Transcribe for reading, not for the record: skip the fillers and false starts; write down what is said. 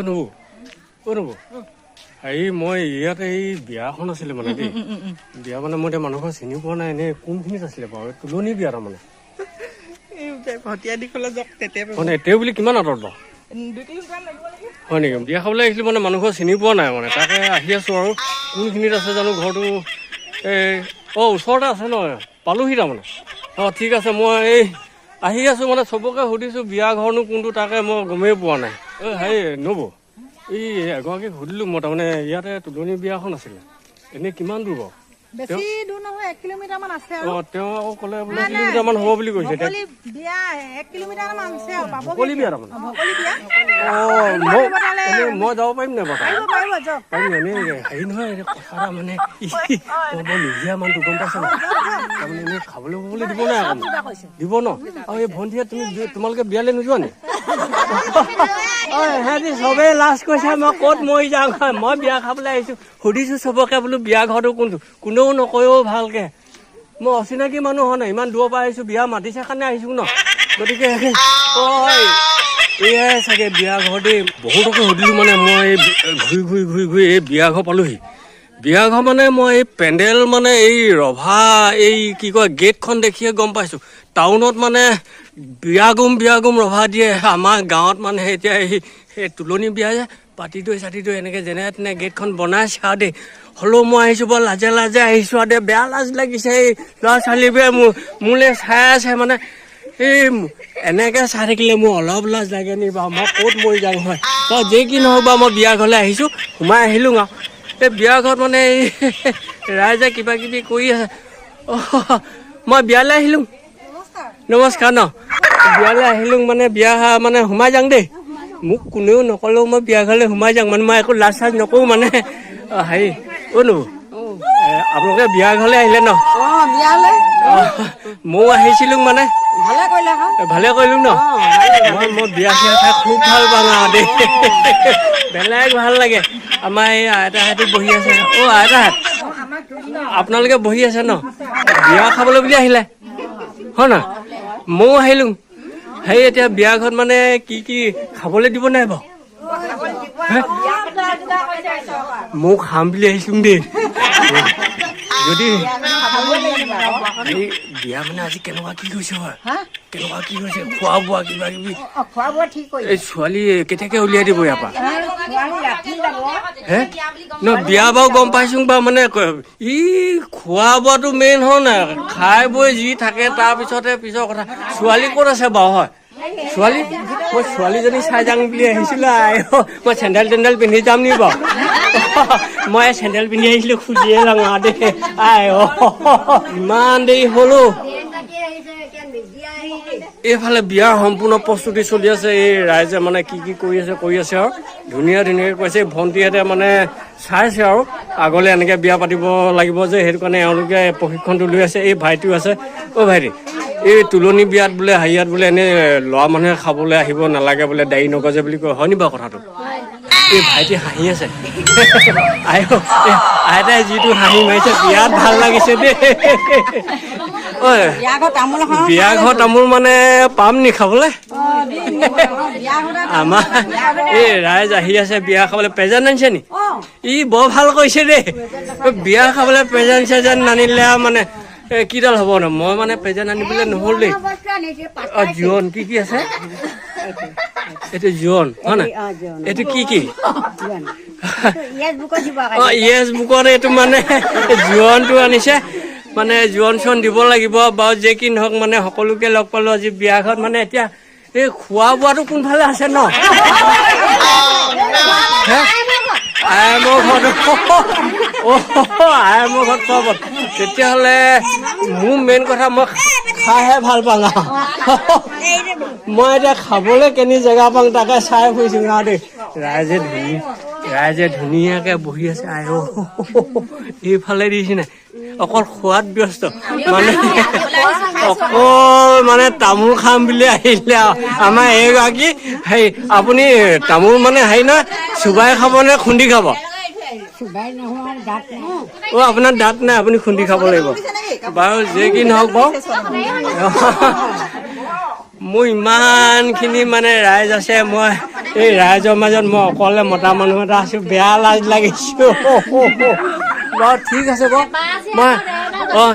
নবৌ এই মই ইয়াতে এই বিয়া এখন আছিলে মানে দেই বিয়া মানে মই এতিয়া মানুহৰ চিনি পোৱা নাই এনে কোনখিনিত আছিলে বাৰু তুলনি বিয়া তাৰমানে মানে এতিয়া বুলি কিমান আঁতৰত বাৰু হয় নেকি বিয়া খাবলৈ আহিছিলো মানে মানুহৰ চিনি পোৱা নাই মানে তাকে আহি আছো আৰু কোনখিনিত আছে জানো ঘৰটো এই ওচৰতে আছে ন পালোহি তাৰমানে ঠিক আছে মই এই আহি আছো মানে চবকে সুধিছো বিয়া ঘৰনো কোনটো তাকে মই গমেই পোৱা নাই হেৰি নবৌ এই এগৰাকীক সুধিলো মই তাৰমানে ইয়াতে তুলনি বিয়াখন আছিলে এনেই কিমান দূৰ বাৰু বেছি দূৰ নহয় 1 কিলোমিটাৰ মান আছে আৰু তেওঁ আকৌ ক'লে বোলে কিলোমিটাৰ মান হ'ব বুলি কৈছে ভকলি বিয়া 1 কিলোমিটাৰ মান আছে আৰু পাব ভকলি বিয়া তাৰমানে ভকলি বিয়া মই যাব পাৰিম নে বাৰু পাৰিব যাওক পাৰিম এনেই হেৰি নহয় কথা এটা মানে বৰ নিজিয়া মানুহটো গম পাইছে ন তাৰমানে এনেই খাবলৈ খাবলৈ দিব নাই আকৌ দিব ন আৰু এই ভণ্টিয়ে তোমালোকে বিয়ালৈ নোযোৱা নি সিহঁতি চবেই লাজ কৈছে মই ক'ত মৰি যাওঁ মই বিয়া খাবলৈ আহিছো সুধিছো চবকে বোলো বিয়া ঘৰটো কোনটো কোনেও নকয়ও ভালকে মই অচিনাকি মানুহ হোৱা নাই ইমান দূৰৰ পৰা আহিছো বিয়া মাতিছে কাৰণে আহিছো ন গতিকে এয়াই চাগে বিয়া ঘৰ দেই বহুতকে সুধিলো মানে মই ঘূৰি এই বিয়া ঘৰ পালোহি বিয়া ঘৰ মানে মই এই পেণ্ডেল মানে এই ৰভা এই কি কয় গেটখন দেখিয়ে গম পাইছো টাউনত মানে বিয়াগুম ৰভা দিয়ে আমাৰ গাঁৱত মানে এতিয়া এই তুলনি বিয়া যে পাতি দৈ এনেকে যেনে তেনে গেটখন বনাইছে আৰু দেই হ'লেও মই আহিছো বৰ লাজে আহিছো আৰু দেই বেয়া লাজ লাগিছে এই ল'ৰা ছোৱালীবোৰে মোলৈ চাই আছে মানে এই এনেকে চাই থাকিলে মোৰ অলপ লাজ লাগে নি বাৰু মই ক'ত মৰি যাওঁ হয় তই যে কি নহওক বাৰু মই বিয়া ঘৰলৈ আহিছো সোমাই আহিলো আৰু এই বিয়া ঘৰত মানে এই ৰাইজে কিবা কিবি কৰি আছে মই বিয়ালৈ আহিলো নমস্কাৰ ন বিয়ালৈ আহিলো মানে বিয়া মানে সোমাই যাওঁ দেই মোক কোনেও নকলেও মই বিয়া ঘৰলৈ সোমাই যাওঁ মানে মই একো লাজ চাজ নকৰো মানে হেৰি আপোনালোকে বিয়া ঘৰলৈ আহিলে ন ময়ো আহিছিলো মানে ভালে কৰিলো ন মই বিয়া চিয়া খাই খুব ভাল পাওঁ আৰু দেই বেলেগ ভাল লাগে আমাৰ এই আইতাহঁতে বহি আছে আইতাহঁত আপোনালোকে বহি আছে ন বিয়া খাবলৈ বুলি আহিলে হয় না ময়ো আহিলো সেই এতিয়া বিয়া ঘৰত মানে কি খাবলৈ দিব নাই বাৰু মই খাম বুলি আহিছো দেই যদি বিয়া মানে আজি কেনেকুৱা কি হৈছে কেনেকুৱা কি হৈছে খোৱা বোৱা কিবা কিবি এই ছোৱালী কেতিয়াকে উলিয়াই দিব ইয়াৰ পৰা ন বিয়া বাৰু গম পাইছো বাৰু মানে খোৱা বোৱাটো মেইন হয় নাই খাই বৈ যি থাকে তাৰপিছতে পিছৰ কথা ছোৱালী ক'ত আছে বাৰু হয় ছোৱালী মই ছোৱালীজনী চাই যাম বুলি আহিছিলো মই চেণ্ডেল পিন্ধি যাম নি বাৰু মই চেণ্ডেল পিন্ধি আহিছিলো খুজিয়ে লওঁ দেই ইমান দেৰি হলো এইফালে বিয়াৰ সম্পূৰ্ণ প্ৰস্তুতি চলি আছে এই ৰাইজে মানে কি কৰি আছে আৰু ধুনীয়াকে কৈছে ভণ্টিহঁতে মানে চাইছে আৰু আগলৈ এনেকে বিয়া পাতিব লাগিব যে সেইটো কাৰণে এওঁলোকে প্ৰশিক্ষণটো লৈ আছে এই ভাইটিও আছে ভাইটি এই তুলনি বিয়াত বোলে হাৰিয়াত বোলে এনেই ল'ৰা মানুহে খাবলৈ আহিব নালাগে বোলে দাড়ি নগজে বুলি কয় হয় নি বাৰু কথাটো এই ভাইটি হাঁহি আছে আইতাই যিটো হাঁহি মাৰিছে বিৰাট ভাল লাগিছে দেই বিয়া ঘৰ তামোল মানে পাম নি খাবলৈ আমাৰ এই ৰাইজ আহি আছে বিয়া খাবলৈ প্ৰেজেণ্ট আনিছে নি বৰ ভাল কৰিছে দেই বিয়া খাবলৈ প্ৰেজেণ্ট চেজেণ্ট নানিলে মানে কিডাল হ'ব ন মই মানে প্ৰেজেণ্ট আনিবলৈ নহ'ল দেই জীৱন কি আছে এইটো জীৱন হয় নাই এইটো কি য়েছ বুকত এইটো মানে জীৱনটো আনিছে মানে জীৱন চন দিব লাগিব বাৰু যে কি নহওক মানে সকলোকে লগ পালো আজি বিয়া ঘৰত মানে এতিয়া এই খোৱা বোৱাটো কোনফালে আছে ন আইমৰ ঘৰত খোৱা তেতিয়াহ'লে মোৰ মেইন কথা মই খাইহে ভাল পাওঁ মই এতিয়া খাবলৈ কেনি জেগা পাওঁ তাকে চাই ফুৰিছো আৰু দেই ৰাইজে ধুনীয়াকে বহি আছে এইফালে দিছে নাই অকল খোৱাত ব্যস্ত মানে তামোল খাম বুলি আহিলে আমাৰ এইগৰাকী হেৰি আপুনি তামোল মানে হেৰি নহয় চুবাই খাব নে খুন্দি খাব আপোনাৰ দাঁত নাই আপুনি খুন্দি খাব লাগিব বাৰু যে কি নহওক বাৰু মোৰ ইমানখিনি মানে ৰাইজ আছে, মই এই ৰাইজৰ মাজত মই অকলে মতা মানুহ এটা আছোঁ, বেয়া লাজ লাগিছোঁ। বাৰু ঠিক আছে বাৰু, মই অঁ